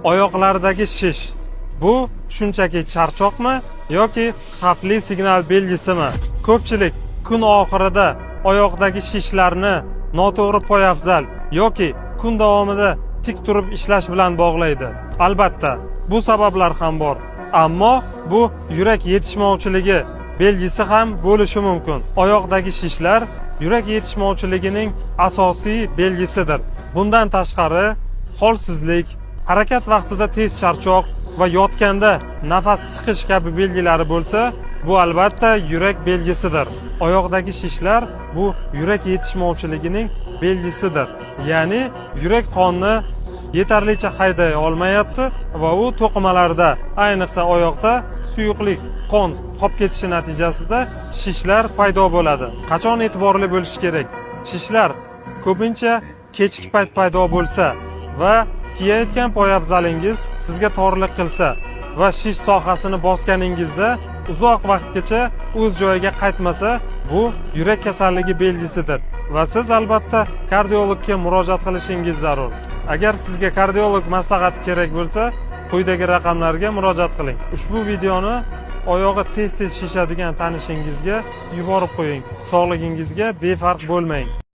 Oyoqlardagi shish. Bu shunchaki charchoqmi yoki xavfli signal belgisimi? Ko'pchilik kun oxirida oyoqdagi shishlarni noto'g'ri poyafzal yoki kun davomida tik turib ishlash bilan bog'laydi. Albatta, bu sabablar ham bor. Ammo bu yurak yetishmovchiligi belgisi ham bo'lishi mumkin. Oyoqdagi shishlar yurak yetishmovchiligining asosiy belgisidir. Bundan tashqari, holsizlik, harakat vaqtida tez charchoq va yotganda nafas siqish kabi belgilari bo'lsa, bu albatta yurak belgisidir. Oyoqdagi shishlar bu yurak yetishmovchiligining belgisidir. Ya'ni yurak qonni yetarlicha hayday olmayapti va u to'qimalarda, ayniqsa oyoqda suyuqlik, qon qolib ketishi natijasida shishlar paydo bo'ladi. Qachon e'tiborli bo'lish kerak? Shishlar ko'pincha kechki payt paydo bo'lsa va kiyayotgan poyabzalingiz sizga torlik qilsa va shish sohasini bosganingizda uzoq vaqtgacha o'z joyiga qaytmasa, bu yurak kasalligi belgisidir va siz albatta kardiologga murojaat qilishingiz zarur. Agar sizga kardiolog maslahati kerak bo'lsa, quyidagi raqamlarga murojaat qiling. Ushbu videoni oyog'i tez-tez shishadigan tanishingizga yuborib qo'ying. Sog'ligingizga befarq bo'lmang.